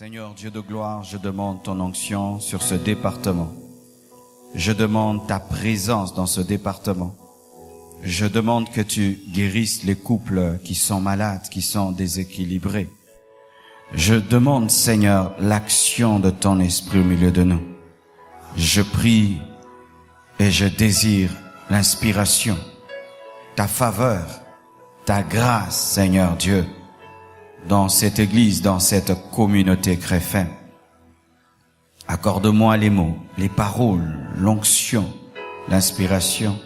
Seigneur Dieu de gloire, je demande ton onction sur ce département. Je demande ta présence dans ce département. Je demande que tu guérisses les couples qui sont malades, qui sont déséquilibrés. Je demande, Seigneur, l'action de ton esprit au milieu de nous. Je prie et je désire l'inspiration, ta faveur, ta grâce, Seigneur Dieu, dans cette église, dans cette communauté chrétienne. Accorde-moi les mots, les paroles, l'onction, l'inspiration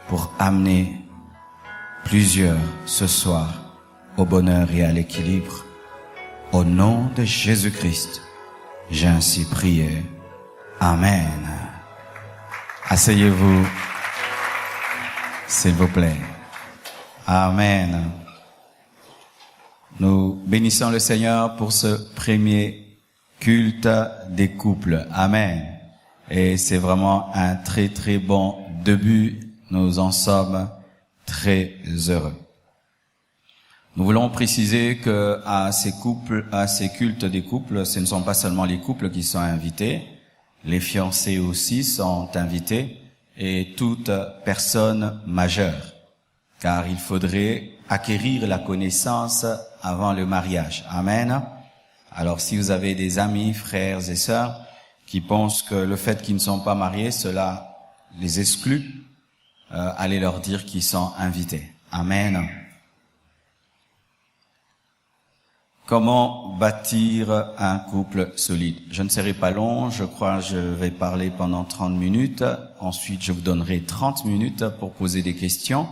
pour amener plusieurs ce soir au bonheur et à l'équilibre. Au nom de Jésus-Christ, j'ai ainsi prié. Amen. Asseyez-vous, s'il vous plaît. Amen. Nous bénissons le Seigneur pour ce premier culte des couples. Amen. Et c'est vraiment un très très bon début. Nous en sommes très heureux. Nous voulons préciser que à ces cultes des couples, ce ne sont pas seulement les couples qui sont invités, les fiancés aussi sont invités et toute personne majeure, car il faudrait acquérir la connaissance avant le mariage. Amen. Alors si vous avez des amis, frères et sœurs qui pensent que le fait qu'ils ne sont pas mariés, cela les exclut, allez leur dire qu'ils sont invités. Amen. Comment bâtir un couple solide? Je ne serai pas long, je crois que je vais parler pendant 30 minutes. Ensuite, je vous donnerai 30 minutes pour poser des questions.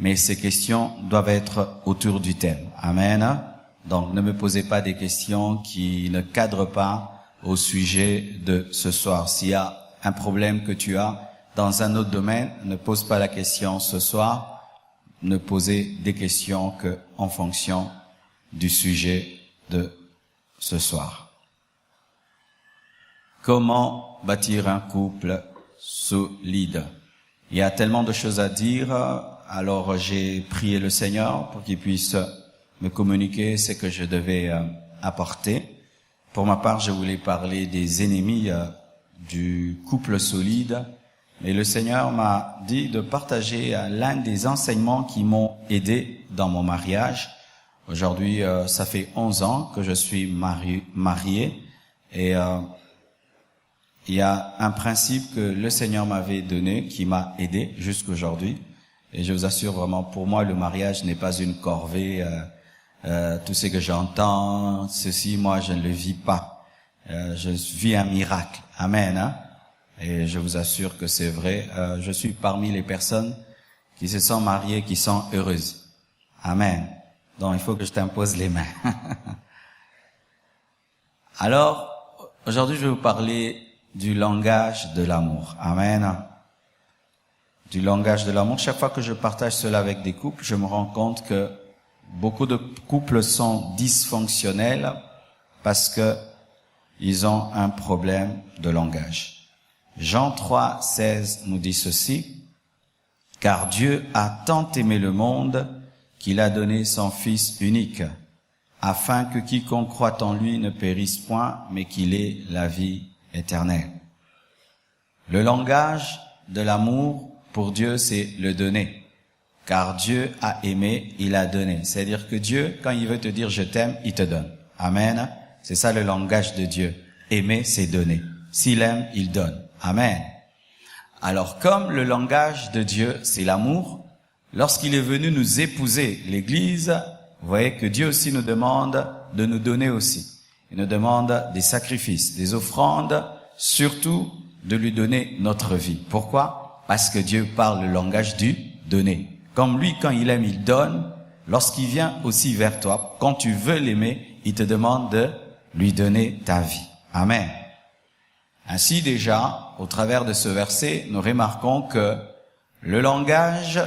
Mais ces questions doivent être autour du thème. Amen. Donc, ne me posez pas des questions qui ne cadrent pas au sujet de ce soir. S'il y a un problème que tu as dans un autre domaine, ne pose pas la question ce soir. Ne posez des questions que en fonction du sujet de ce soir. Comment bâtir un couple solide? Il y a tellement de choses à dire, alors j'ai prié le Seigneur pour qu'il puisse me communiquer ce que je devais apporter. Pour ma part, je voulais parler des ennemis du couple solide, et le Seigneur m'a dit de partager l'un des enseignements qui m'ont aidé dans mon mariage. Aujourd'hui, ça fait 11 ans que je suis marié et il y a un principe que le Seigneur m'avait donné qui m'a aidé jusqu'aujourd'hui. Et je vous assure vraiment, pour moi, le mariage n'est pas une corvée. Tout ce que j'entends, ceci, moi, je ne le vis pas. Je vis un miracle. Amen. Hein? Et je vous assure que c'est vrai. Je suis parmi les personnes qui se sont mariées, qui sont heureuses. Amen. Donc, il faut que je t'impose les mains. Alors, aujourd'hui, je vais vous parler du langage de l'amour. Amen. Du langage de l'amour. Chaque fois que je partage cela avec des couples, je me rends compte que beaucoup de couples sont dysfonctionnels parce que ils ont un problème de langage. Jean 3,16 nous dit ceci: car Dieu a tant aimé le monde qu'il a donné son Fils unique, afin que quiconque croit en lui ne périsse point, mais qu'il ait la vie éternelle. Le langage de l'amour pour Dieu, c'est le donner. Car Dieu a aimé, il a donné. C'est-à-dire que Dieu, quand il veut te dire je t'aime, il te donne. Amen. C'est ça le langage de Dieu. Aimer, c'est donner. S'il aime, il donne. Amen. Alors, comme le langage de Dieu, c'est l'amour, lorsqu'il est venu nous épouser, l'Église, vous voyez que Dieu aussi nous demande de nous donner aussi. Il nous demande des sacrifices, des offrandes, surtout de lui donner notre vie. Pourquoi? Parce que Dieu parle le langage du donner. Comme lui, quand il aime, il donne. Lorsqu'il vient aussi vers toi, quand tu veux l'aimer, il te demande de lui donner ta vie. Amen. Ainsi déjà, au travers de ce verset, nous remarquons que le langage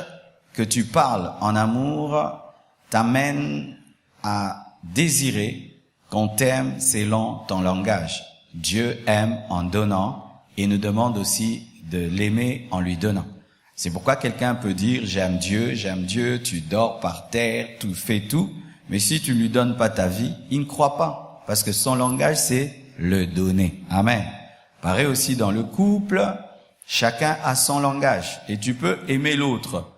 que tu parles en amour t'amène à désirer qu'on t'aime selon ton langage. Dieu aime en donnant et nous demande aussi de l'aimer en lui donnant. C'est pourquoi quelqu'un peut dire j'aime Dieu, tu dors par terre, tu fais tout, mais si tu lui donnes pas ta vie, il ne croit pas. Parce que son langage, c'est le donner. Amen. Pareil aussi dans le couple, chacun a son langage. Et tu peux aimer l'autre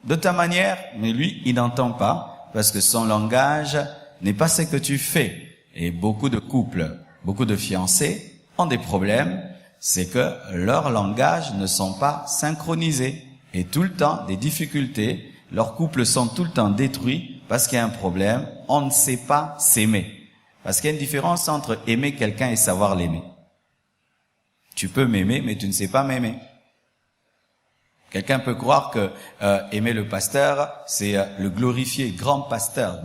de ta manière, mais lui, il n'entend pas, parce que son langage n'est pas ce que tu fais. Et beaucoup de couples, beaucoup de fiancés ont des problèmes, c'est que leurs langages ne sont pas synchronisés. Et tout le temps, des difficultés, leurs couples sont tout le temps détruits parce qu'il y a un problème, on ne sait pas s'aimer. Parce qu'il y a une différence entre aimer quelqu'un et savoir l'aimer. Tu peux m'aimer, mais tu ne sais pas m'aimer. Quelqu'un peut croire que aimer le pasteur, c'est le glorifier, grand pasteur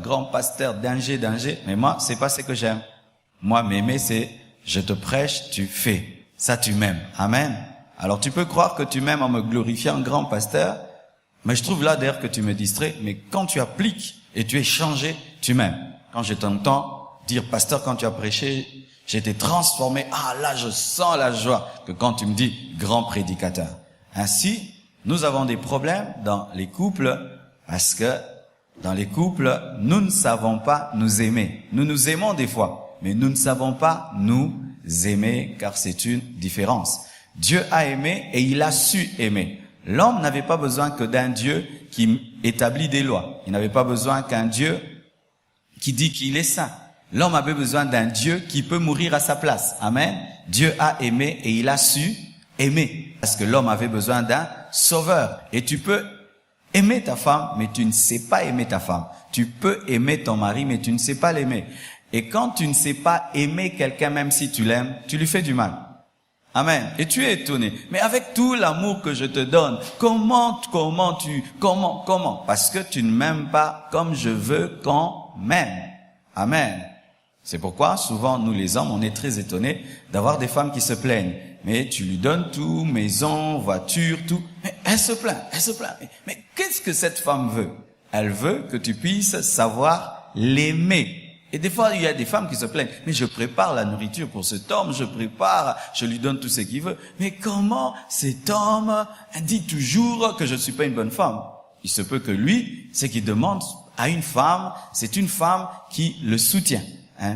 d'ingé, mais moi, c'est pas ce que j'aime. Moi, m'aimer, c'est je te prêche, tu fais. Ça, tu m'aimes. Amen. Alors, tu peux croire que tu m'aimes en me glorifiant, grand pasteur, mais je trouve là d'ailleurs que tu me distrais, mais quand tu appliques et tu es changé, tu m'aimes. Quand je t'entends dire, pasteur, quand tu as prêché, j'ai été transformé. Ah, là, je sens la joie que quand tu me dis grand prédicateur. Ainsi, nous avons des problèmes dans les couples parce que dans les couples, nous ne savons pas nous aimer. Nous nous aimons des fois, mais nous ne savons pas nous aimer car c'est une différence. Dieu a aimé et il a su aimer. L'homme n'avait pas besoin que d'un Dieu qui établit des lois. Il n'avait pas besoin qu'un Dieu qui dit qu'il est saint. L'homme avait besoin d'un Dieu qui peut mourir à sa place. Amen. Dieu a aimé et il a su aimer. Parce que l'homme avait besoin d'un sauveur. Et tu peux aimer ta femme, mais tu ne sais pas aimer ta femme. Tu peux aimer ton mari, mais tu ne sais pas l'aimer. Et quand tu ne sais pas aimer quelqu'un, même si tu l'aimes, tu lui fais du mal. Amen. Et tu es étonné. Mais avec tout l'amour que je te donne, comment? Parce que tu ne m'aimes pas comme je veux qu'on m'aime. Amen. C'est pourquoi, souvent, nous les hommes, on est très étonnés d'avoir des femmes qui se plaignent. Mais tu lui donnes tout, maison, voiture, tout. Mais elle se plaint. Mais qu'est-ce que cette femme veut? Elle veut que tu puisses savoir l'aimer. Et des fois, il y a des femmes qui se plaignent. Mais je prépare la nourriture pour cet homme, je lui donne tout ce qu'il veut. Mais comment cet homme dit toujours que je ne suis pas une bonne femme? Il se peut que lui, ce qu'il demande à une femme, c'est une femme qui le soutient.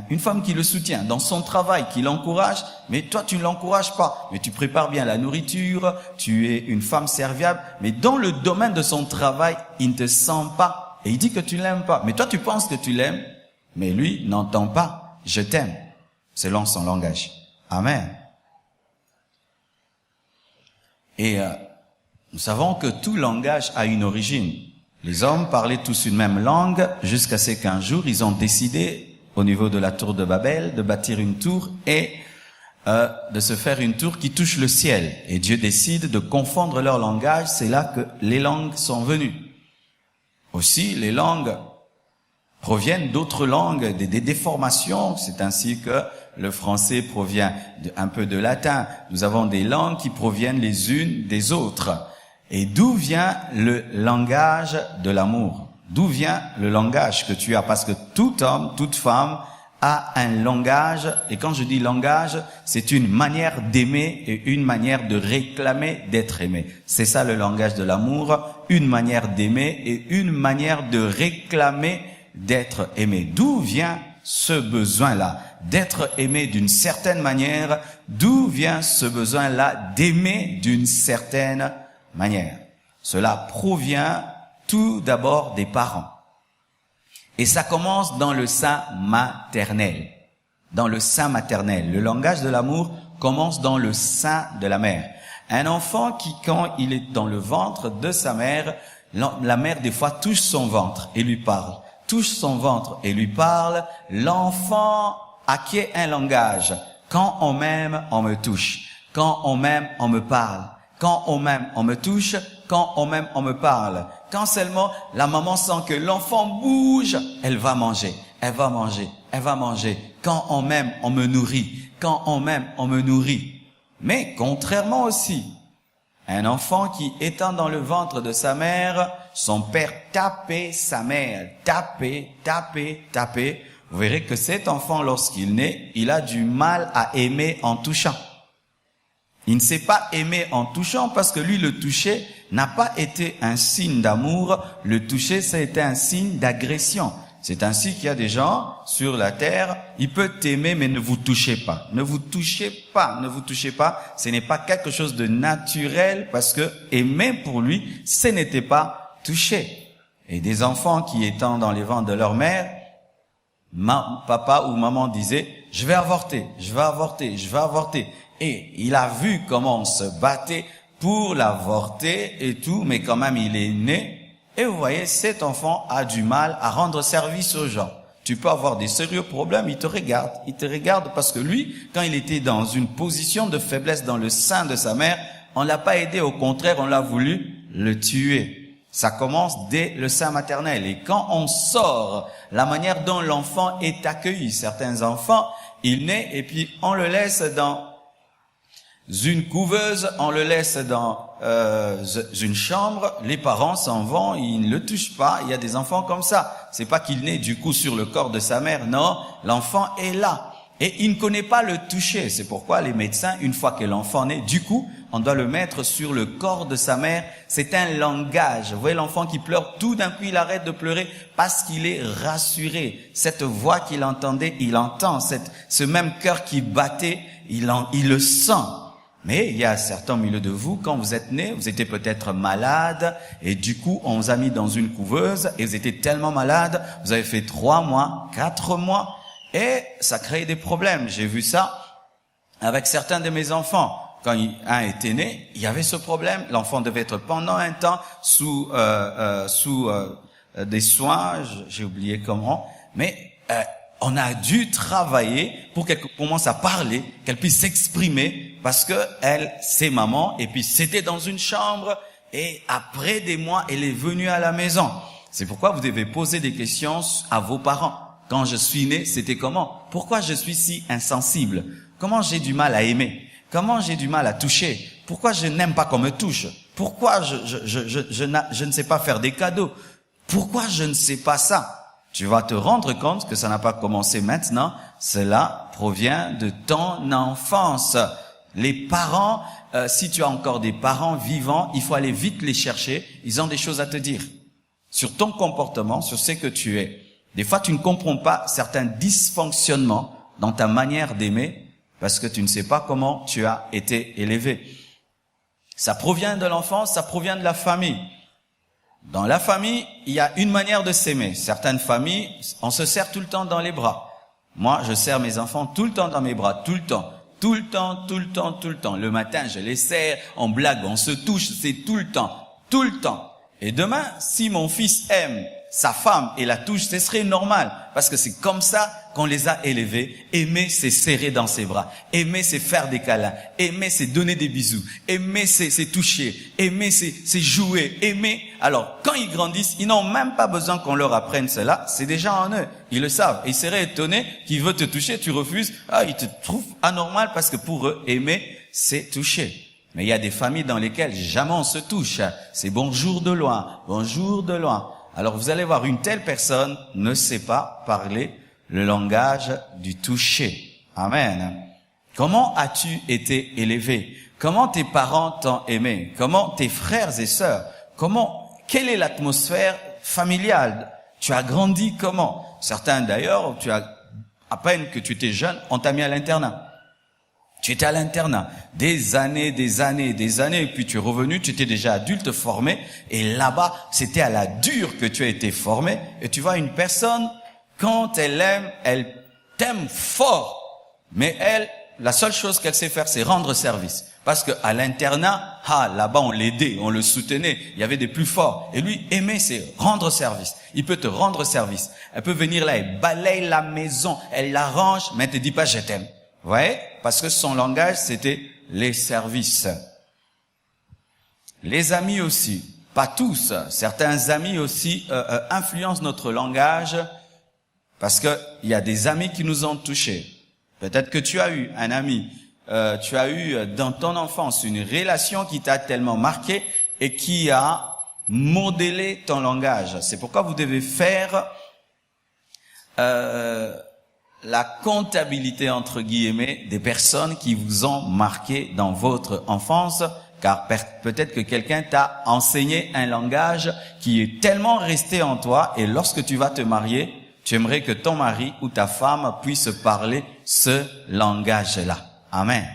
Une femme qui le soutient dans son travail, qui l'encourage, mais toi tu ne l'encourages pas. Mais tu prépares bien la nourriture, tu es une femme serviable, mais dans le domaine de son travail, il ne te sent pas. Et il dit que tu l'aimes pas. Mais toi tu penses que tu l'aimes, mais lui n'entend pas « je t'aime » selon son langage. Amen. Et nous savons que tout langage a une origine. Les hommes parlaient tous une même langue jusqu'à ce qu'un jour ils ont décidé au niveau de la tour de Babel de bâtir une tour et de se faire une tour qui touche le ciel. Et Dieu décide de confondre leur langage. C'est là que les langues sont venues. Aussi, les langues proviennent d'autres langues, des déformations. C'est ainsi que le français provient un peu de latin. Nous avons des langues qui proviennent les unes des autres. Et d'où vient le langage de l'amour? D'où vient le langage que tu as? Parce que tout homme, toute femme a un langage. Et quand je dis langage, c'est une manière d'aimer et une manière de réclamer d'être aimé. C'est ça le langage de l'amour. Une manière d'aimer et une manière de réclamer d'être aimé. D'où vient ce besoin-là d'être aimé d'une certaine manière? D'où vient ce besoin-là d'aimer d'une certaine manière? Cela provient tout d'abord des parents. Et ça commence dans le sein maternel. Dans le sein maternel. Le langage de l'amour commence dans le sein de la mère. Un enfant qui, quand il est dans le ventre de sa mère, la mère des fois touche son ventre et lui parle. Touche son ventre et lui parle. L'enfant acquiert un langage. Quand on m'aime, on me touche. Quand on m'aime, on me parle. Quand on m'aime, on me touche. Quand on m'aime, on me parle. Quand seulement la maman sent que l'enfant bouge, elle va manger. Quand on m'aime, on me nourrit. Quand on m'aime, on me nourrit. Mais contrairement aussi, un enfant qui étant dans le ventre de sa mère, son père tapait sa mère. Tapait. Vous verrez que cet enfant, lorsqu'il naît, il a du mal à aimer en touchant. Il ne sait pas aimer en touchant parce que lui, le toucher n'a pas été un signe d'amour. Le toucher, ça a été un signe d'agression. C'est ainsi qu'il y a des gens sur la terre, il peut t'aimer, mais ne vous touchez pas. Ne vous touchez pas, ne vous touchez pas. Ce n'est pas quelque chose de naturel parce que aimer pour lui, ce n'était pas toucher. Et des enfants qui étant dans les ventres de leur mère, papa ou maman disait, je vais avorter, je vais avorter, je vais avorter. Et il a vu comment on se battait pour l'avorter et tout, mais quand même il est né. Et vous voyez, cet enfant a du mal à rendre service aux gens. Tu peux avoir des sérieux problèmes, il te regarde parce que lui, quand il était dans une position de faiblesse dans le sein de sa mère, on l'a pas aidé, au contraire, on l'a voulu le tuer. Ça commence dès le sein maternel. Et quand on sort, la manière dont l'enfant est accueilli, certains enfants, il naît et puis on le laisse dans une couveuse, on le laisse dans une chambre, les parents s'en vont, ils ne le touchent pas. Il y a des enfants comme ça. C'est pas qu'il naît du coup sur le corps de sa mère, non, l'enfant est là. Et il ne connaît pas le toucher. C'est pourquoi les médecins, une fois que l'enfant naît, du coup, on doit le mettre sur le corps de sa mère. C'est un langage. Vous voyez l'enfant qui pleure, tout d'un coup il arrête de pleurer parce qu'il est rassuré. Cette voix qu'il entendait, il entend. Ce même cœur qui battait, il le sent. Mais il y a certains au milieu de vous, quand vous êtes nés, vous étiez peut-être malade, et du coup, on vous a mis dans une couveuse, et vous étiez tellement malade, vous avez fait 3 mois, 4 mois, et ça crée des problèmes. J'ai vu ça avec certains de mes enfants. Quand un était né, il y avait ce problème. L'enfant devait être pendant un temps sous des soins, j'ai oublié comment, mais on a dû travailler pour qu'elle commence à parler, qu'elle puisse s'exprimer, parce que elle, c'est maman, et puis c'était dans une chambre, et après des mois, elle est venue à la maison. C'est pourquoi vous devez poser des questions à vos parents. Quand je suis né, c'était comment? Pourquoi je suis si insensible? Comment j'ai du mal à aimer? Comment j'ai du mal à toucher? Pourquoi je n'aime pas qu'on me touche? Pourquoi je ne sais pas faire des cadeaux? Pourquoi je ne sais pas ça? Tu vas te rendre compte que ça n'a pas commencé maintenant, cela provient de ton enfance. Les parents, si tu as encore des parents vivants, il faut aller vite les chercher, ils ont des choses à te dire sur ton comportement, sur ce que tu es. Des fois, tu ne comprends pas certains dysfonctionnements dans ta manière d'aimer parce que tu ne sais pas comment tu as été élevé. Ça provient de l'enfance, ça provient de la famille. Dans la famille, il y a une manière de s'aimer. Certaines familles, on se serre tout le temps dans les bras. Moi, je serre mes enfants tout le temps dans mes bras, tout le temps. Tout le temps, tout le temps, tout le temps. Le matin, je les serre, on blague, on se touche, c'est tout le temps. Tout le temps. Et demain, si mon fils aime sa femme et la touche, ce serait normal. Parce que c'est comme ça qu'on les a élevés. Aimer, c'est serrer dans ses bras. Aimer, c'est faire des câlins. Aimer, c'est donner des bisous. Aimer, c'est toucher. Aimer, c'est jouer. Aimer. Alors, quand ils grandissent, ils n'ont même pas besoin qu'on leur apprenne cela. C'est déjà en eux. Ils le savent. Ils seraient étonnés qu'ils veulent te toucher, tu refuses. Ah, ils te trouvent anormal parce que pour eux, aimer, c'est toucher. Mais il y a des familles dans lesquelles jamais on se touche. C'est bonjour de loin. Bonjour de loin. Alors vous allez voir, une telle personne ne sait pas parler le langage du toucher. Amen. Comment as-tu été élevé? Comment tes parents t'ont aimé? Comment tes frères et sœurs? Quelle est l'atmosphère familiale? Tu as grandi comment? Certains d'ailleurs, à peine que tu étais jeune, on t'a mis à l'internat. Tu étais à l'internat, des années, et puis tu es revenu, tu étais déjà adulte formé, et là-bas, c'était à la dure que tu as été formé, et tu vois une personne, quand elle aime, elle t'aime fort, mais elle, la seule chose qu'elle sait faire, c'est rendre service. Parce que à l'internat, là-bas, on l'aidait, on le soutenait, il y avait des plus forts. Et lui, aimer, c'est rendre service. Il peut te rendre service. Elle peut venir là, elle balaye la maison, elle l'arrange, mais elle te dit pas je t'aime. Vous voyez? Parce que son langage, c'était les services. Les amis aussi, pas tous, certains amis aussi influencent notre langage parce que il y a des amis qui nous ont touchés. Peut-être que tu as eu un ami, tu as eu dans ton enfance une relation qui t'a tellement marqué et qui a modélé ton langage. C'est pourquoi vous devez faire la comptabilité, entre guillemets, des personnes qui vous ont marqué dans votre enfance, car peut-être que quelqu'un t'a enseigné un langage qui est tellement resté en toi, et lorsque tu vas te marier, tu aimerais que ton mari ou ta femme puisse parler ce langage-là. Amen.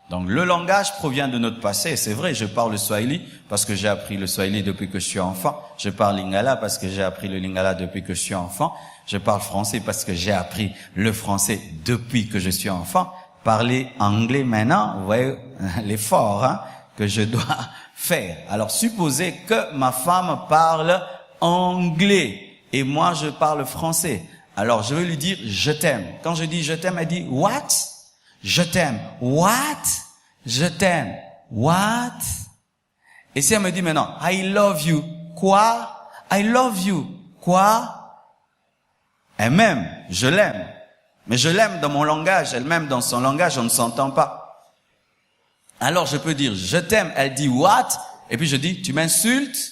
Donc le langage provient de notre passé. C'est vrai, je parle le Swahili parce que j'ai appris le Swahili depuis que je suis enfant. Je parle Lingala parce que j'ai appris le Lingala depuis que je suis enfant. Je parle français parce que j'ai appris le français depuis que je suis enfant. Parler anglais maintenant, vous voyez l'effort que je dois faire. Alors supposez que ma femme parle anglais et moi je parle français. Alors je vais lui dire je t'aime. Quand je dis je t'aime, elle dit what? Je t'aime. What? Je t'aime. What? Et si elle me dit maintenant, I love you. Quoi? I love you. Quoi? Elle m'aime. Je l'aime. Mais je l'aime dans mon langage. Elle m'aime dans son langage. On ne s'entend pas. Alors je peux dire, je t'aime. Elle dit what? Et puis je dis, tu m'insultes?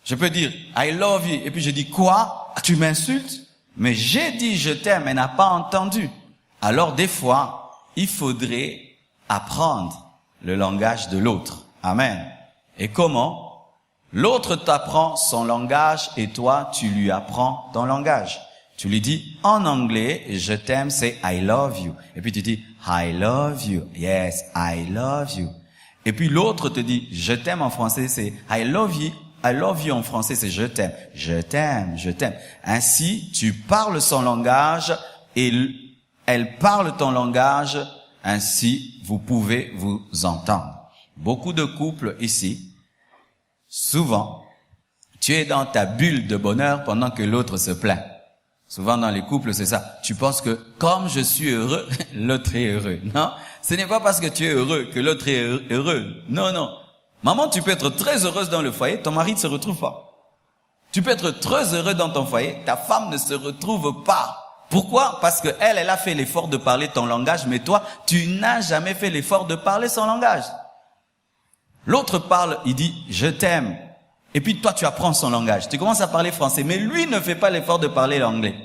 Je peux dire, I love you. Et puis je dis, quoi? Tu m'insultes? Mais j'ai dit je t'aime. Elle n'a pas entendu. Alors des fois, il faudrait apprendre le langage de l'autre. Amen. Et comment? L'autre t'apprend son langage et toi, tu lui apprends ton langage. Tu lui dis en anglais, je t'aime, c'est I love you. Et puis tu dis I love you. Yes, I love you. Et puis l'autre te dit je t'aime en français, c'est I love you. I love you en français, c'est je t'aime. Je t'aime, je t'aime. Ainsi, tu parles son langage et elle parle ton langage, ainsi vous pouvez vous entendre. Beaucoup de couples ici, souvent, tu es dans ta bulle de bonheur pendant que l'autre se plaint. Souvent dans les couples, c'est ça. Tu penses que comme je suis heureux, l'autre est heureux. Non, ce n'est pas parce que tu es heureux que l'autre est heureux. Non, non. Maman, tu peux être très heureuse dans le foyer, ton mari ne se retrouve pas. Tu peux être très heureux dans ton foyer, ta femme ne se retrouve pas. Pourquoi? Parce que elle a fait l'effort de parler ton langage, mais toi, tu n'as jamais fait l'effort de parler son langage. L'autre parle, il dit « je t'aime ». Et puis toi, tu apprends son langage. Tu commences à parler français, mais lui ne fait pas l'effort de parler l'anglais.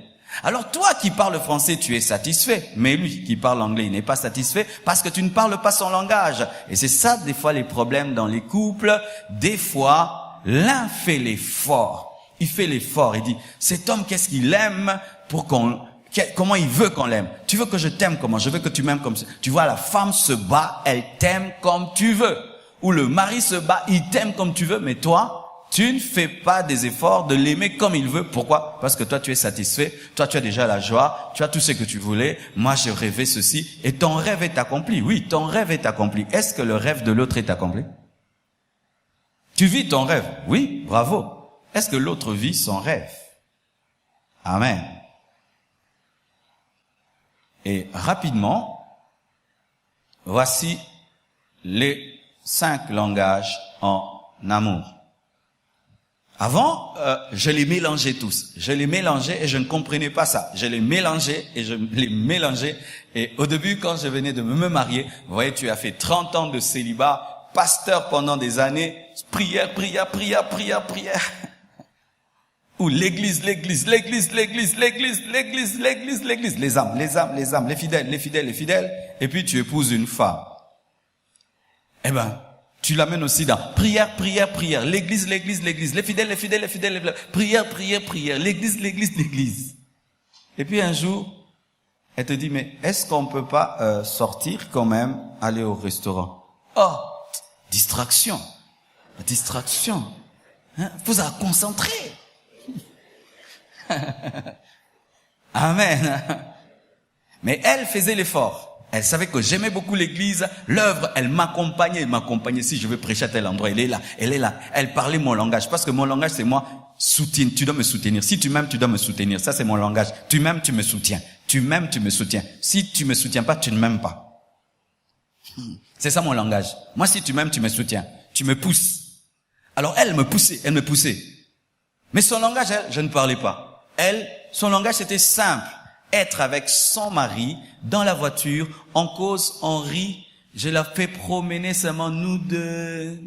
Alors toi qui parles français, tu es satisfait, mais lui qui parle anglais, il n'est pas satisfait parce que tu ne parles pas son langage. Et c'est ça, des fois, les problèmes dans les couples. Des fois, l'un fait l'effort. Il fait l'effort, il dit « cet homme, qu'est-ce qu'il aime pour comment il veut qu'on l'aime? Tu veux que je t'aime comment? Je veux que tu m'aimes comme ça. » Tu vois, la femme se bat, elle t'aime comme tu veux. Ou le mari se bat, il t'aime comme tu veux, mais toi, tu ne fais pas des efforts de l'aimer comme il veut. Pourquoi? Parce que toi, tu es satisfait. Toi, tu as déjà la joie. Tu as tout ce que tu voulais. Moi, je rêvais ceci. Et ton rêve est accompli. Oui, ton rêve est accompli. Est-ce que le rêve de l'autre est accompli? Tu vis ton rêve. Oui, bravo. Est-ce que l'autre vit son rêve? Amen. Et rapidement, voici les 5 langages en amour. Avant, je les mélangeais tous. Je les mélangeais et je ne comprenais pas ça. Je les mélangeais et je les mélangeais. Et au début, quand je venais de me marier, vous voyez, tu as fait 30 ans de célibat, pasteur pendant des années, prière, prière, prière, prière, prière. Ou l'église, l'église, l'église, l'église, l'église, l'église, l'église, l'église, les âmes, les âmes, les âmes, les fidèles, les fidèles, les fidèles. Et puis tu épouses une femme. Eh ben, tu l'amènes aussi dans prière, prière, prière, l'église, l'église, l'église, les fidèles, les fidèles, les fidèles, les fidèles, prière, prière, prière, l'église, l'église, l'église. Et puis un jour, elle te dit, mais est-ce qu'on peut pas sortir quand même, aller au restaurant? Oh, distraction, distraction. Hein? Vous a concentré. Amen. Mais elle faisait l'effort. Elle savait que j'aimais beaucoup l'église, l'œuvre, elle m'accompagnait, Si je veux prêcher à tel endroit, elle est là, elle est là. Elle parlait mon langage, parce que mon langage, c'est moi, soutien, tu dois me soutenir. Si tu m'aimes, tu dois me soutenir. Ça, c'est mon langage. Tu m'aimes, tu me soutiens. Tu m'aimes, tu me soutiens. Si tu me soutiens pas, tu ne m'aimes pas. C'est ça mon langage. Moi, si tu m'aimes, tu me soutiens. Tu me pousses. Alors, elle me poussait. Mais son langage, elle, je ne parlais pas. Elle, son langage, c'était simple. Être avec son mari dans la voiture, on cause, on rit. Je la fais promener seulement nous deux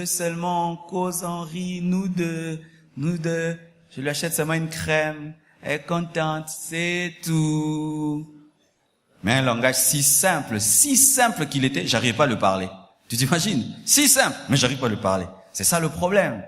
seulement, on cause, on rit, nous deux. Je lui achète seulement une crème, elle est contente, c'est tout. Mais un langage si simple qu'il était, j'arrivais pas à le parler. Tu t'imagines? Si simple, mais j'arrive pas à le parler. C'est ça le problème.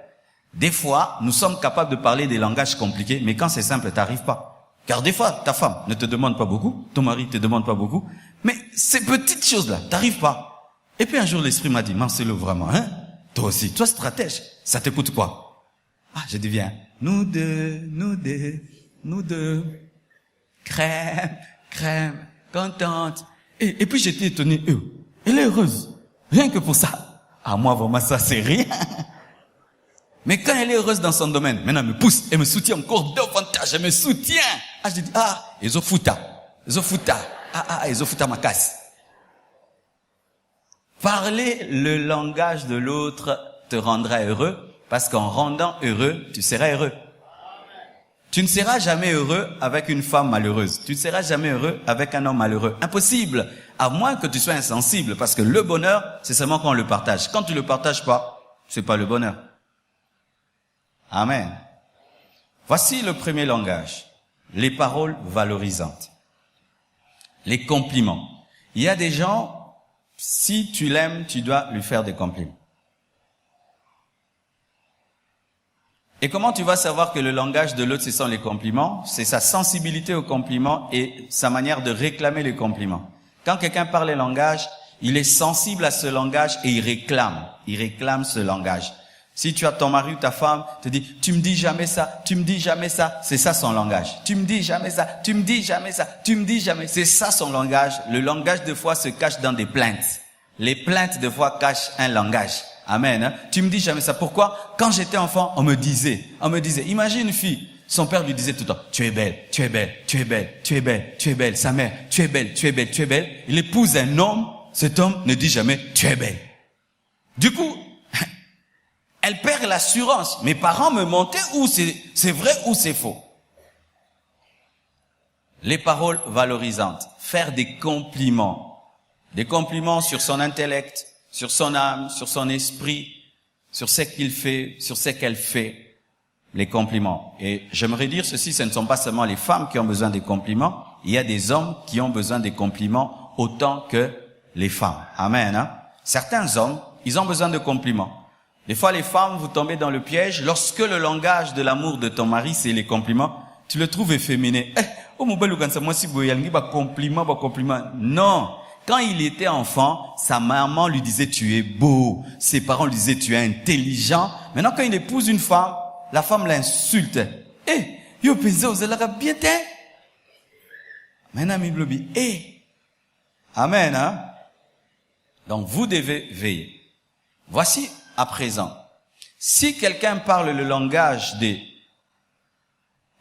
Des fois, nous sommes capables de parler des langages compliqués, mais quand c'est simple, t'arrives pas. Car des fois, ta femme ne te demande pas beaucoup, ton mari te demande pas beaucoup, mais ces petites choses-là, t'arrives pas. Et puis un jour, l'esprit m'a dit, Marcelo, vraiment, hein? Toi aussi, toi stratège, ça te coûte quoi? Ah, j'ai dit, viens, nous deux, crème, contente. Et puis j'étais étonné, elle est heureuse, rien que pour ça. Ah, moi, vraiment, ça, c'est rien. Mais quand elle est heureuse dans son domaine, maintenant elle me pousse, elle me soutient encore davantage, elle me soutient. Ah, je dis, ils ont fouta ma casse. Parler le langage de l'autre te rendra heureux, parce qu'en rendant heureux, tu seras heureux. Tu ne seras jamais heureux avec une femme malheureuse. Tu ne seras jamais heureux avec un homme malheureux. Impossible, à moins que tu sois insensible, parce que le bonheur, c'est seulement quand on le partage. Quand tu le partages pas, c'est pas le bonheur. Amen. Voici le premier langage. Les paroles valorisantes. Les compliments. Il y a des gens, si tu l'aimes, tu dois lui faire des compliments. Et comment tu vas savoir que le langage de l'autre, ce sont les compliments? C'est sa sensibilité aux compliments et sa manière de réclamer les compliments. Quand quelqu'un parle le langage, il est sensible à ce langage et il réclame ce langage. Si tu as ton mari ou ta femme, te dit, tu me dis jamais ça, c'est ça son langage. Tu me dis jamais ça, c'est ça son langage. Le langage de foi se cache dans des plaintes. Les plaintes de foi cachent un langage. Amen. Hein? Tu me dis jamais ça. Pourquoi? Quand j'étais enfant, on me disait, imagine une fille, son père lui disait tout le temps, tu es belle. Sa mère, tu es belle. Il épouse un homme, cet homme ne dit jamais, tu es belle. Du coup, elle perd l'assurance. Mes parents me montaient où c'est vrai ou c'est faux. Les paroles valorisantes. Faire des compliments. Des compliments sur son intellect, sur son âme, sur son esprit, sur ce qu'il fait, sur ce qu'elle fait. Les compliments. Et j'aimerais dire ceci, ce ne sont pas seulement les femmes qui ont besoin des compliments. Il y a des hommes qui ont besoin des compliments autant que les femmes. Amen. Hein? Certains hommes, ils ont besoin de compliments. Des fois, les femmes, vous tombez dans le piège. Lorsque le langage de l'amour de ton mari, c'est les compliments, tu le trouves efféminé. Compliment. Non. Quand il était enfant, sa maman lui disait, tu es beau. Ses parents lui disaient, tu es intelligent. Maintenant, quand il épouse une femme, la femme l'insulte. Yo pensez, vous allez bien t'es? Maintenant, mi blobi. Amen, hein? Donc, vous devez veiller. Voici, à présent, si quelqu'un parle le langage des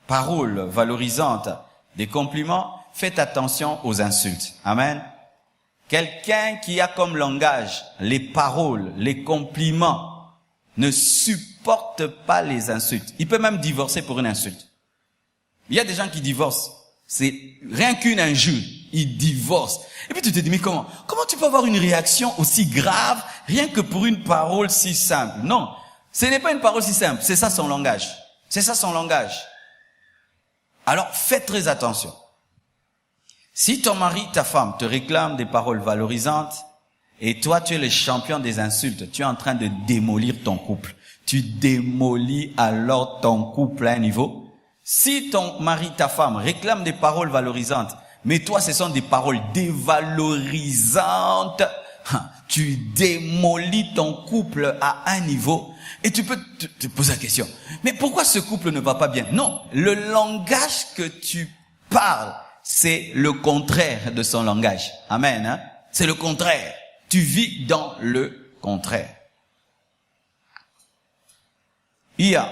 paroles valorisantes, des compliments, faites attention aux insultes. Amen. Quelqu'un qui a comme langage les paroles, les compliments, ne supporte pas les insultes. Il peut même divorcer pour une insulte. Il y a des gens qui divorcent. C'est rien qu'une injure. Ils divorcent. Et puis tu te dis, mais comment tu peux avoir une réaction aussi grave rien que pour une parole si simple? Non, ce n'est pas une parole si simple. C'est ça son langage. Alors, faites très attention. Si ton mari, ta femme te réclame des paroles valorisantes et toi, tu es le champion des insultes, tu es en train de démolir ton couple. Tu démolis alors ton couple à un niveau. Si ton mari, ta femme réclame des paroles valorisantes, mais toi, ce sont des paroles dévalorisantes, tu démolis ton couple à un niveau et tu peux te poser la question. Mais pourquoi ce couple ne va pas bien? Non, le langage que tu parles, c'est le contraire de son langage. Amen. Hein? C'est le contraire. Tu vis dans le contraire. Il y a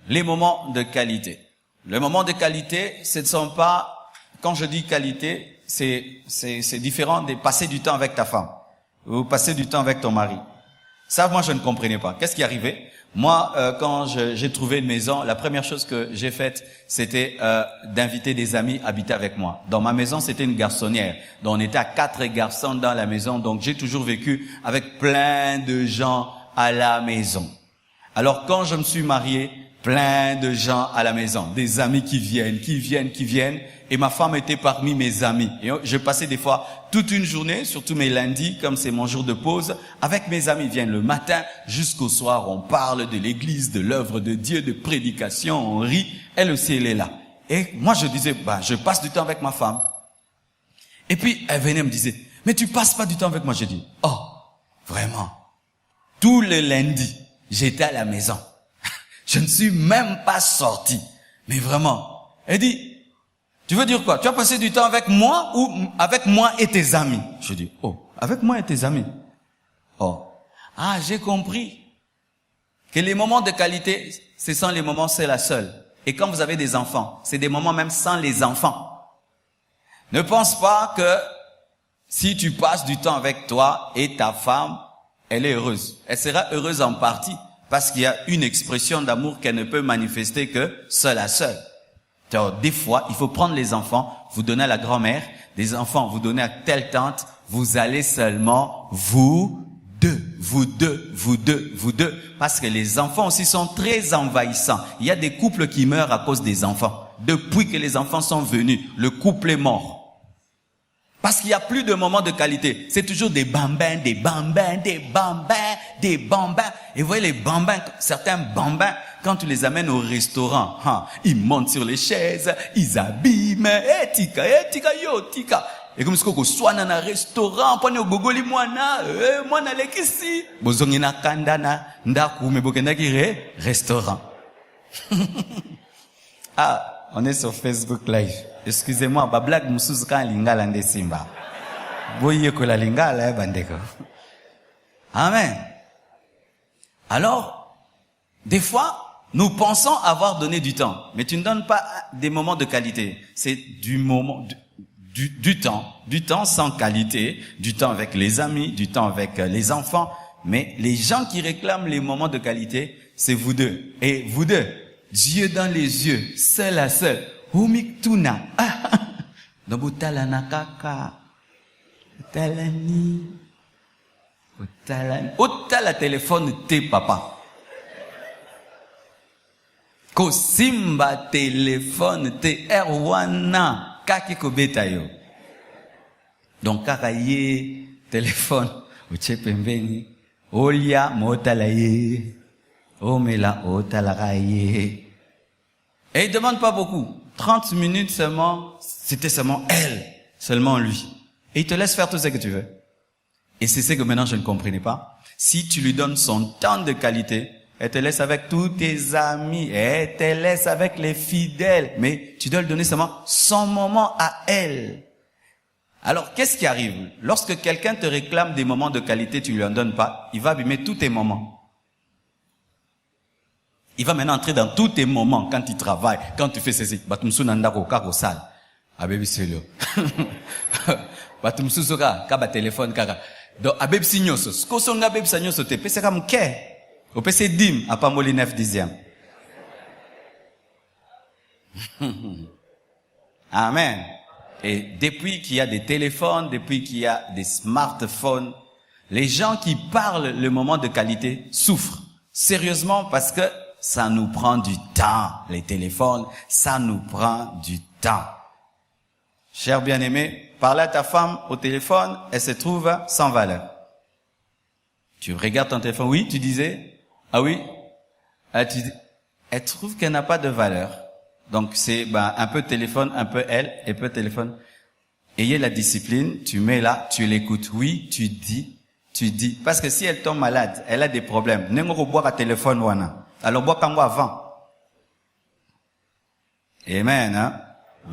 les moments de qualité. Les moments de qualité, ce ne sont pas... Quand je dis qualité, c'est différent de passer du temps avec ta femme ou passer du temps avec ton mari. Ça, moi, je ne comprenais pas. Qu'est-ce qui arrivait? Moi, quand j'ai trouvé une maison, la première chose que j'ai faite, c'était d'inviter des amis à habiter avec moi. Dans ma maison, c'était une garçonnière. Donc, on était à 4 garçons dans la maison. Donc, j'ai toujours vécu avec plein de gens à la maison. Alors, quand je me suis marié, plein de gens à la maison, des amis qui viennent. et ma femme était parmi mes amis. Et je passais des fois toute une journée, surtout mes lundis, comme c'est mon jour de pause, avec mes amis. Ils viennent le matin jusqu'au soir, on parle de l'église, de l'œuvre de Dieu, de prédication, on rit. Elle aussi, elle est là. Et moi, je disais, je passe du temps avec ma femme. Et puis, elle venait me disait, mais tu passes pas du temps avec moi. Je dis, oh, vraiment. Tout le lundi, j'étais à la maison. Je ne suis même pas sorti. Mais vraiment. Elle dit, tu veux dire quoi? Tu as passé du temps avec moi ou avec moi et tes amis? Je dis, oh, avec moi et tes amis. Oh. Ah, j'ai compris que les moments de qualité, ce sont les moments c'est la seule. Et quand vous avez des enfants, c'est des moments même sans les enfants. Ne pense pas que si tu passes du temps avec toi et ta femme, elle est heureuse. Elle sera heureuse en partie parce qu'il y a une expression d'amour qu'elle ne peut manifester que seule à seule. Donc, des fois, il faut prendre les enfants, vous donner à la grand-mère, des enfants, vous donner à telle tante, vous allez seulement vous deux. Parce que les enfants aussi sont très envahissants. Il y a des couples qui meurent à cause des enfants. Depuis que les enfants sont venus, le couple est mort. Parce qu'il n'y a plus de moments de qualité. C'est toujours des bambins. Et vous voyez les bambins, certains bambins, quand tu les amènes au restaurant, ils montent sur les chaises, ils abîment, tika. Et comme ce qu'on soit dans un restaurant, prenez au gogoli mwana lekisi, bozongi na kandana, ndaku mebokenda ki restaurant. Ah, on est sur Facebook Live. Excusez-moi, ba blague musuzu kan lingala nde simba. Boye ko la lingala bandeko. Amen. Alors, des fois, nous pensons avoir donné du temps, mais tu ne donnes pas des moments de qualité. C'est du temps sans qualité, du temps avec les amis, du temps avec les enfants. Mais les gens qui réclament les moments de qualité, c'est vous deux. Et vous deux, Dieu dans les yeux, seul à seul. Umiktuna. Nobutala nakaka. Utalani. Utala téléphone te papa. Ko simba téléphone te erwana. Kaki ko beta yo. Donc kaka ye téléphone. Uche pembeni. Olia motala ye. Omela otala ye. Et il demande pas beaucoup. 30 minutes seulement, c'était seulement elle, seulement lui. Et il te laisse faire tout ce que tu veux. Et c'est ce que maintenant je ne comprenais pas. Si tu lui donnes son temps de qualité, elle te laisse avec tous tes amis, elle te laisse avec les fidèles, mais tu dois lui donner seulement son moment à elle. Alors, qu'est-ce qui arrive? Lorsque quelqu'un te réclame des moments de qualité, tu lui en donnes pas, il va abîmer tous tes moments. Il va maintenant entrer dans tous tes moments quand il travaille, quand tu fais ceci. Batumsu nandako kako sal. Abebi selo. Batumsu soka kaba téléphone kaka. Donc abebi signoso. Skoso ngabebi signoso te pese kam ke. O pese dim a pamoli 9 dixième. Amen. Et depuis qu'il y a des téléphones, depuis qu'il y a des smartphones, les gens qui parlent le moment de qualité souffrent. Sérieusement parce que ça nous prend du temps, les téléphones, ça nous prend du temps. Cher bien-aimé, parler à ta femme au téléphone, elle se trouve sans valeur. Tu regardes ton téléphone, oui, tu disais, ah oui, elle trouve qu'elle n'a pas de valeur. Donc c'est un peu téléphone, un peu elle, et peu téléphone. Ayez la discipline, tu mets là, tu l'écoutes, oui, tu dis. Parce que si elle tombe malade, elle a des problèmes. N'engo boire à téléphone wana. Alors, bois quand avant. Amen, hein?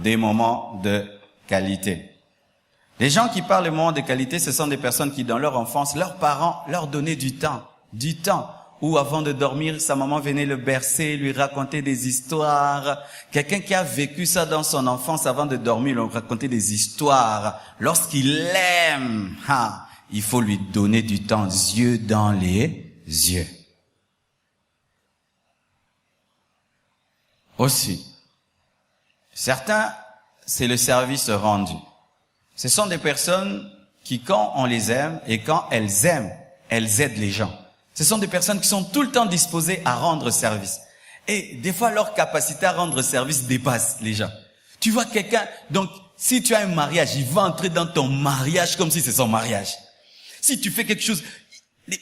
Des moments de qualité. Les gens qui parlent des moments de qualité, ce sont des personnes qui, dans leur enfance, leurs parents leur donnaient du temps. Ou avant de dormir, sa maman venait le bercer, lui raconter des histoires. Quelqu'un qui a vécu ça dans son enfance avant de dormir, lui raconter des histoires. Lorsqu'il l'aime, il faut lui donner du temps, yeux dans les yeux. Aussi, certains, c'est le service rendu. Ce sont des personnes qui, quand on les aime et quand elles aiment, elles aident les gens. Ce sont des personnes qui sont tout le temps disposées à rendre service. Et des fois, leur capacité à rendre service dépasse les gens. Tu vois quelqu'un, donc si tu as un mariage, il va entrer dans ton mariage comme si c'est son mariage. Si tu fais quelque chose,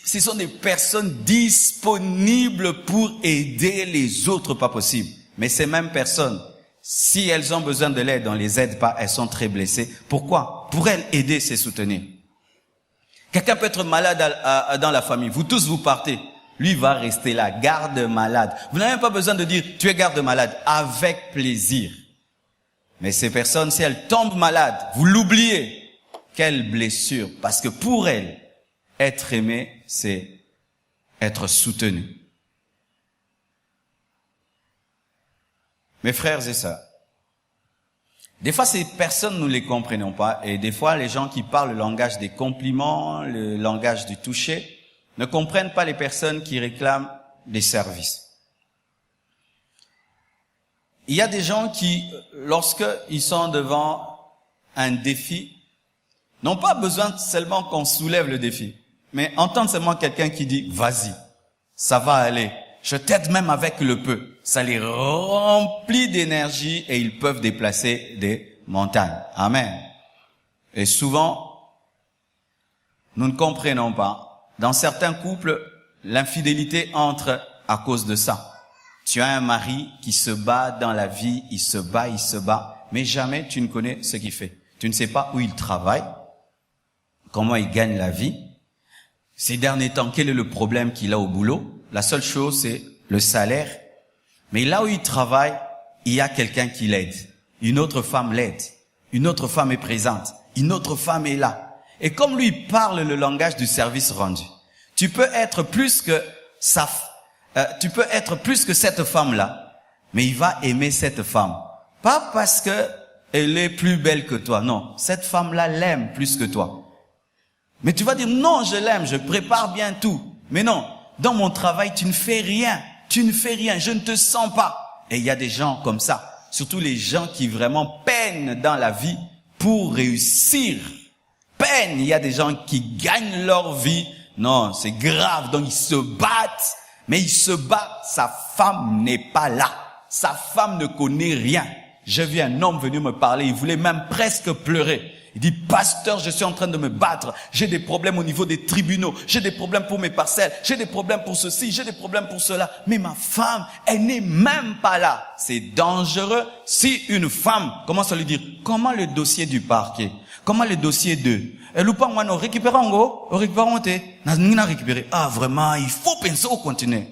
ce sont des personnes disponibles pour aider les autres, pas possible. Mais ces mêmes personnes, si elles ont besoin de l'aide, on les aide pas, elles sont très blessées. Pourquoi? Pour elles, aider, c'est soutenir. Quelqu'un peut être malade dans la famille. Vous tous, vous partez. Lui va rester là, garde malade. Vous n'avez même pas besoin de dire, tu es garde malade. Avec plaisir. Mais ces personnes, si elles tombent malades, vous l'oubliez. Quelle blessure. Parce que pour elles, être aimé, c'est être soutenu. Mes frères et sœurs, des fois ces personnes, nous les comprenons pas, et des fois les gens qui parlent le langage des compliments, le langage du toucher, ne comprennent pas les personnes qui réclament des services. Il y a des gens qui, lorsqu'ils sont devant un défi, n'ont pas besoin seulement qu'on soulève le défi, mais entendre seulement quelqu'un qui dit « vas-y, ça va aller ». Je t'aide même avec le peu. Ça les remplit d'énergie et ils peuvent déplacer des montagnes. Amen. Et souvent, nous ne comprenons pas. Dans certains couples, l'infidélité entre à cause de ça. Tu as un mari qui se bat dans la vie, il se bat, mais jamais tu ne connais ce qu'il fait. Tu ne sais pas où il travaille, comment il gagne la vie. Ces derniers temps, quel est le problème qu'il a au boulot? La seule chose, c'est le salaire. Mais là où il travaille, il y a quelqu'un qui l'aide. Une autre femme l'aide. Une autre femme est présente. Une autre femme est là. Et comme lui parle le langage du service rendu, tu peux être plus que cette femme-là, mais il va aimer cette femme. Pas parce que elle est plus belle que toi, non. Cette femme-là l'aime plus que toi. Mais tu vas dire, non, je l'aime, je prépare bien tout. Mais non. Dans mon travail, tu ne fais rien, je ne te sens pas. Et il y a des gens comme ça, surtout les gens qui vraiment peinent dans la vie pour réussir. Il y a des gens qui gagnent leur vie. Non, c'est grave, donc ils se battent, mais ils se battent, sa femme n'est pas là. Sa femme ne connaît rien. J'ai vu un homme venir me parler, il voulait même presque pleurer. Il dit, pasteur, je suis en train de me battre. J'ai des problèmes au niveau des tribunaux. J'ai des problèmes pour mes parcelles. J'ai des problèmes pour ceci. J'ai des problèmes pour cela. Mais ma femme, elle n'est même pas là. C'est dangereux si une femme commence à lui dire, comment le dossier du parquet? Comment le dossier de? Ah, vraiment, il faut penser au continuer.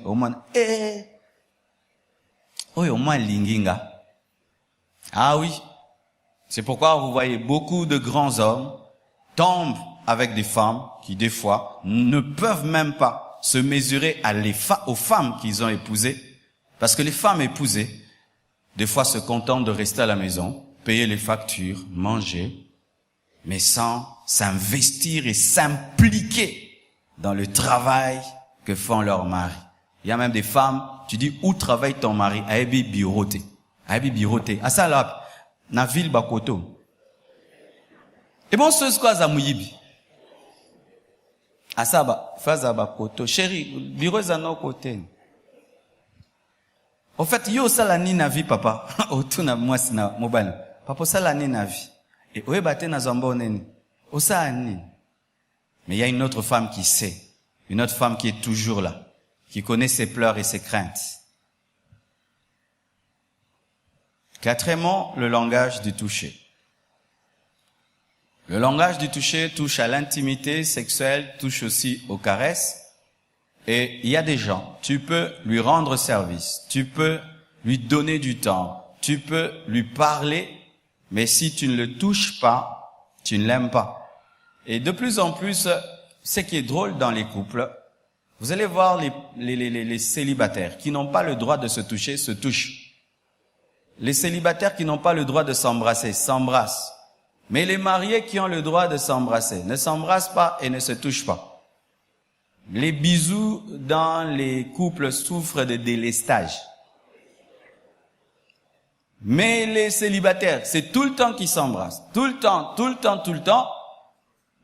Ah oui. C'est pourquoi vous voyez beaucoup de grands hommes tombent avec des femmes qui, des fois, ne peuvent même pas se mesurer aux femmes qu'ils ont épousées. Parce que les femmes épousées, des fois, se contentent de rester à la maison, payer les factures, manger, mais sans s'investir et s'impliquer dans le travail que font leurs maris. Il y a même des femmes, tu dis, où travaille ton mari? Aebi birote. À ça là, na ville bakoto. Et bon, ce quoi za muyibi. Asaba, faza bakoto. Chérie, bureau za no côté. Au fait, yo sala ni na vie papa. Otuna mwasi na mobile. Papa sala ni na vie. Et oye bate na zamba oneni. Osa ni. Mais il y a une autre femme qui sait. Une autre femme qui est toujours là. Qui connaît ses pleurs et ses craintes. Quatrièmement, le langage du toucher. Le langage du toucher touche à l'intimité sexuelle, touche aussi aux caresses. Et il y a des gens, tu peux lui rendre service, tu peux lui donner du temps, tu peux lui parler, mais si tu ne le touches pas, tu ne l'aimes pas. Et de plus en plus, ce qui est drôle dans les couples, vous allez voir les célibataires qui n'ont pas le droit de se toucher, se touchent. Les célibataires qui n'ont pas le droit de s'embrasser, s'embrassent. Mais les mariés qui ont le droit de s'embrasser, ne s'embrassent pas et ne se touchent pas. Les bisous dans les couples souffrent de délestage. Mais les célibataires, c'est tout le temps qu'ils s'embrassent. Tout le temps.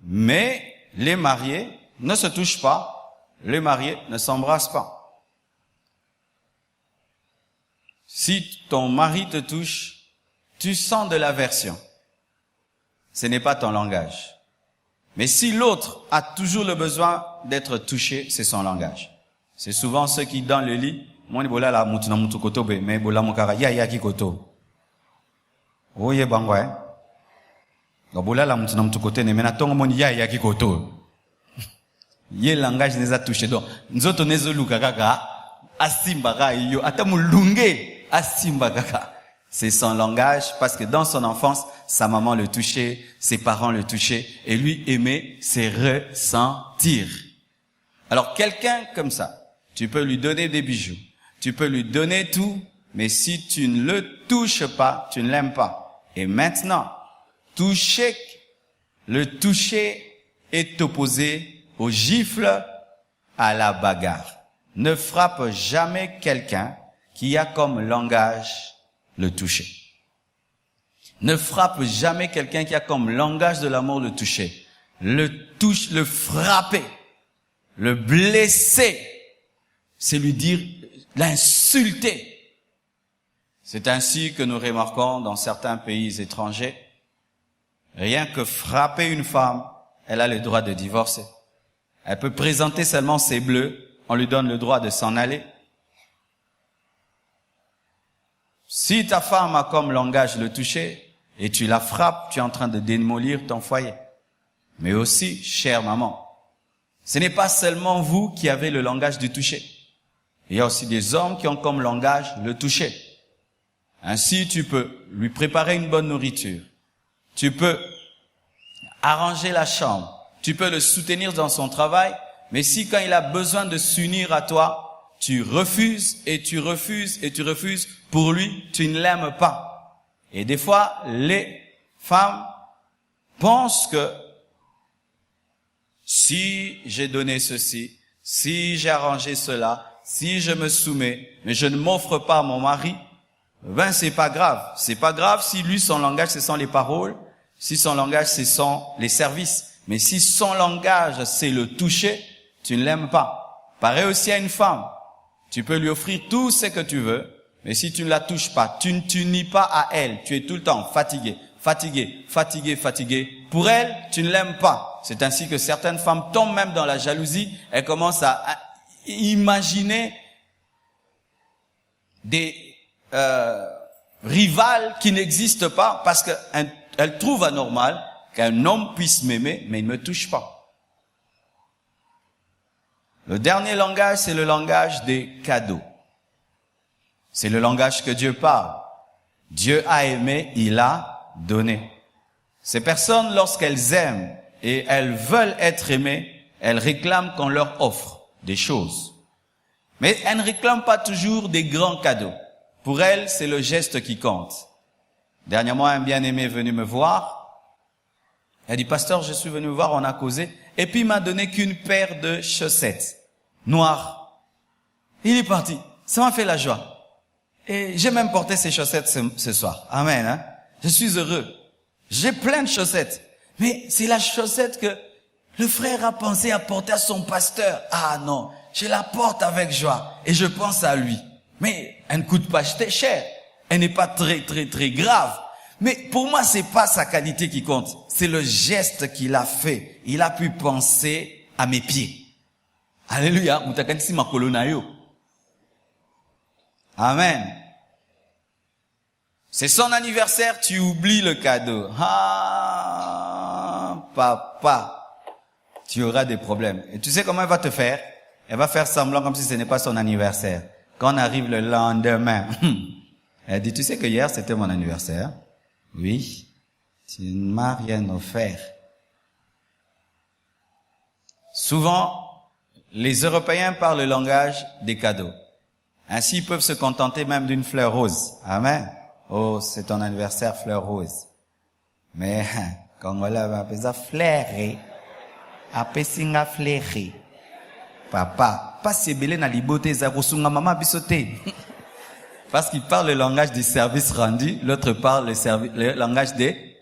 Mais les mariés ne se touchent pas. Les mariés ne s'embrassent pas. Si ton mari te touche, tu sens de l'aversion, ce n'est pas ton langage. Mais si l'autre a toujours le besoin d'être touché, c'est son langage. C'est souvent ceux qui, dans le lit, moi, bola la mutuna mutu koto be, mais bola mukara ya ki koto. Oye bangwa, bola la mutuna mutu kote ne mena tongo moni ya ki koto. Ye langage neza touché. Donc, nzoto nezo luka kaka, asimba ka iyo, ata mulunge, asimba kaka. C'est son langage parce que dans son enfance, sa maman le touchait, ses parents le touchaient et lui aimait ses ressentir. Alors quelqu'un comme ça, tu peux lui donner des bijoux, tu peux lui donner tout, mais si tu ne le touches pas, tu ne l'aimes pas. Et maintenant, le toucher est opposé au gifle, à la bagarre. Ne frappe jamais quelqu'un qui a comme langage le toucher. Ne frappe jamais quelqu'un qui a comme langage de l'amour le toucher. Le frapper, le blesser, c'est lui dire, l'insulter. C'est ainsi que nous remarquons dans certains pays étrangers, rien que frapper une femme, elle a le droit de divorcer. Elle peut présenter seulement ses bleus, on lui donne le droit de s'en aller. Si ta femme a comme langage le toucher et tu la frappes, tu es en train de démolir ton foyer. Mais aussi, chère maman, ce n'est pas seulement vous qui avez le langage du toucher. Il y a aussi des hommes qui ont comme langage le toucher. Ainsi, tu peux lui préparer une bonne nourriture. Tu peux arranger la chambre. Tu peux le soutenir dans son travail. Mais si quand il a besoin de s'unir à toi, tu refuses et tu refuses et tu refuses, pour lui, tu ne l'aimes pas. Et des fois, les femmes pensent que si j'ai donné ceci, si j'ai arrangé cela, si je me soumets, mais je ne m'offre pas à mon mari, ben c'est pas grave. C'est pas grave si lui, son langage, ce sont les paroles, si son langage, ce sont les services. Mais si son langage, c'est le toucher, tu ne l'aimes pas. Pareil aussi à une femme. Tu peux lui offrir tout ce que tu veux, mais si tu ne la touches pas, tu ne t'unis pas à elle, tu es tout le temps fatigué, fatigué, fatigué, fatigué. Pour elle, tu ne l'aimes pas. C'est ainsi que certaines femmes tombent même dans la jalousie. Elles commencent à imaginer des rivales qui n'existent pas parce qu'elles trouvent anormal qu'un homme puisse m'aimer, mais il ne me touche pas. Le dernier langage, c'est le langage des cadeaux. C'est le langage que Dieu parle. Dieu a aimé, il a donné. Ces personnes, lorsqu'elles aiment et elles veulent être aimées, elles réclament qu'on leur offre des choses. Mais elles ne réclament pas toujours des grands cadeaux. Pour elles, c'est le geste qui compte. Dernièrement, un bien-aimé est venu me voir. Elle dit, pasteur, je suis venu vous voir, on a causé. Et puis, il m'a donné qu'une paire de chaussettes noires. Il est parti. Ça m'a fait la joie. Et j'ai même porté ces chaussettes ce soir. Amen, hein. Je suis heureux. J'ai plein de chaussettes. Mais c'est la chaussette que le frère a pensé à porter à son pasteur. Ah non, je la porte avec joie. Et je pense à lui. Mais elle ne coûte pas cher. Elle n'est pas très grave. Mais pour moi, c'est pas sa qualité qui compte. C'est le geste qu'il a fait. Il a pu penser à mes pieds. Alléluia. Amen. C'est son anniversaire, tu oublies le cadeau. Ah, papa, tu auras des problèmes. Et tu sais comment elle va te faire? Elle va faire semblant comme si ce n'est pas son anniversaire. Quand on arrive le lendemain, elle dit, tu sais que hier c'était mon anniversaire? Oui, tu ne m'as rien offert. Souvent, les Européens parlent le langage des cadeaux. Ainsi, ils peuvent se contenter même d'une fleur rose. Amen. Oh, c'est ton anniversaire, fleur rose. Mais, quand on l'a appelé ça flairé, appelé singa flairé. Papa, pas si belé na liboté, za rosunga mama bisoté. Parce qu'il parle le langage du service rendu, l'autre parle le langage des...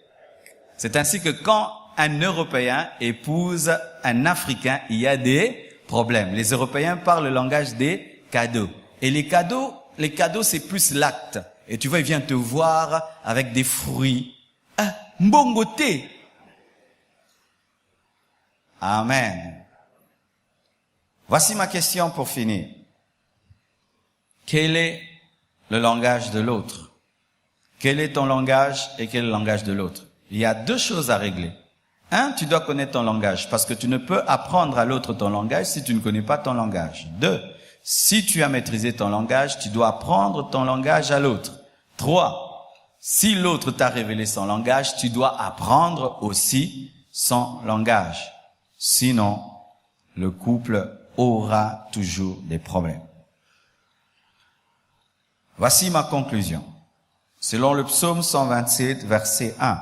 C'est ainsi que quand un Européen épouse un Africain, il y a des problèmes. Les Européens parlent le langage des cadeaux. Et les cadeaux, c'est plus l'acte. et tu vois, il vient te voir avec des fruits. Ah, mbongoté. Amen. Voici ma question pour finir. Quel est le langage de l'autre? Quel est ton langage et quel est le langage de l'autre? Il y a deux choses à régler. Un, tu dois connaître ton langage, parce que tu ne peux apprendre à l'autre ton langage si tu ne connais pas ton langage. Deux, si tu as maîtrisé ton langage, tu dois apprendre ton langage à l'autre. Trois, si l'autre t'a révélé son langage, tu dois apprendre aussi son langage. Sinon, le couple aura toujours des problèmes. Voici ma conclusion. Selon le psaume 127, verset 1,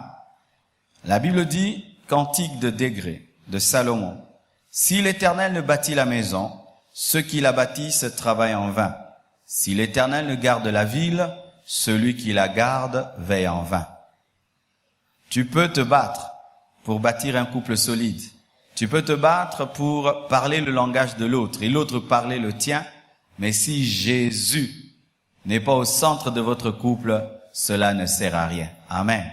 la Bible dit, cantique de degré de Salomon, « Si l'Éternel ne bâtit la maison, ceux qui la bâtissent travaillent en vain. Si l'Éternel ne garde la ville, celui qui la garde veille en vain. » Tu peux te battre pour bâtir un couple solide. Tu peux te battre pour parler le langage de l'autre et l'autre parler le tien, mais si Jésus n'est pas au centre de votre couple, cela ne sert à rien. Amen.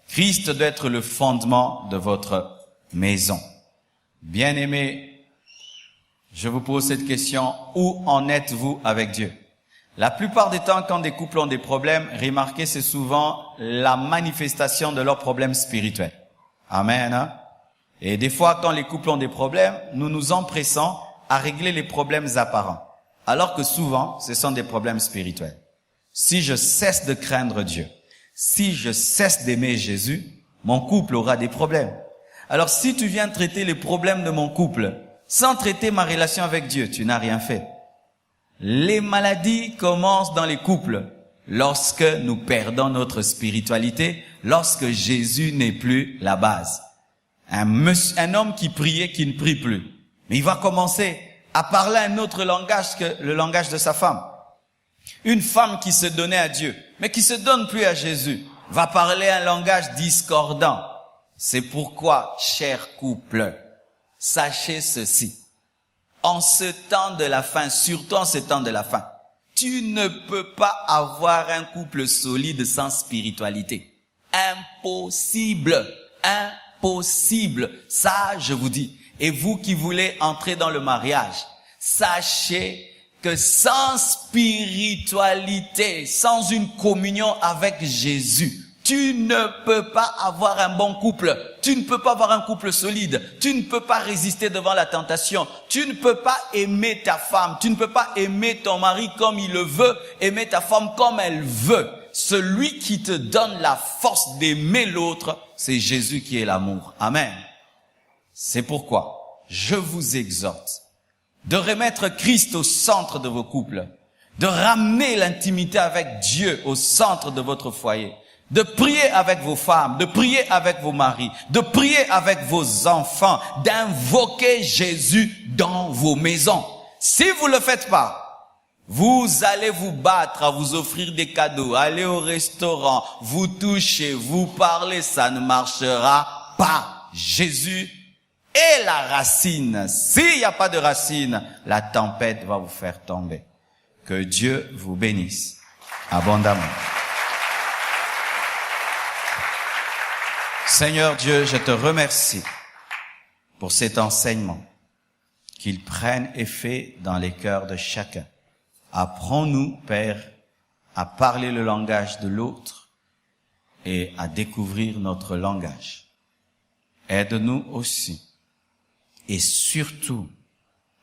Christ doit être le fondement de votre maison. Bien-aimés, je vous pose cette question, où en êtes-vous avec Dieu? La plupart des temps, quand des couples ont des problèmes, remarquez, c'est souvent la manifestation de leurs problèmes spirituels. Amen. Hein? Et des fois, quand les couples ont des problèmes, nous nous empressons à régler les problèmes apparents, alors que souvent, ce sont des problèmes spirituels. Si je cesse de craindre Dieu, si je cesse d'aimer Jésus, mon couple aura des problèmes. Alors si tu viens traiter les problèmes de mon couple sans traiter ma relation avec Dieu, tu n'as rien fait. Les maladies commencent dans les couples lorsque nous perdons notre spiritualité, lorsque Jésus n'est plus la base. Un homme qui priait, qui ne prie plus, mais il va commencer à parler un autre langage que le langage de sa femme. Une femme qui se donnait à Dieu, mais qui se donne plus à Jésus, va parler un langage discordant. C'est pourquoi, chers couples, sachez ceci. En ce temps de la fin, surtout en ce temps de la fin, tu ne peux pas avoir un couple solide sans spiritualité. Impossible. Impossible. Ça, je vous dis. Et vous qui voulez entrer dans le mariage, sachez que sans spiritualité, sans une communion avec Jésus, tu ne peux pas avoir un bon couple. Tu ne peux pas avoir un couple solide. Tu ne peux pas résister devant la tentation. Tu ne peux pas aimer ta femme. Tu ne peux pas aimer ton mari comme il le veut. Aimer ta femme comme elle veut. Celui qui te donne la force d'aimer l'autre, c'est Jésus qui est l'amour. Amen. C'est pourquoi je vous exhorte de remettre Christ au centre de vos couples, de ramener l'intimité avec Dieu au centre de votre foyer, de prier avec vos femmes, de prier avec vos maris, de prier avec vos enfants, d'invoquer Jésus dans vos maisons. Si vous le faites pas, vous allez vous battre à vous offrir des cadeaux, aller au restaurant, vous toucher, vous parler, ça ne marchera pas. Jésus est la racine. S'il n'y a pas de racine, la tempête va vous faire tomber. Que Dieu vous bénisse abondamment. Seigneur Dieu, je te remercie pour cet enseignement, qu'il prenne effet dans les cœurs de chacun. Apprends-nous, Père, à parler le langage de l'autre et à découvrir notre langage. Aide-nous aussi et surtout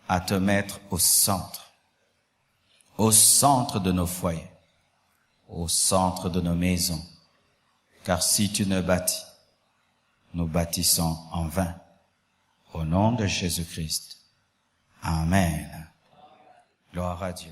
à te mettre au centre de nos foyers, au centre de nos maisons. Car si tu ne bâtis, nous bâtissons en vain. Au nom de Jésus-Christ. Amen. Gloire à Dieu.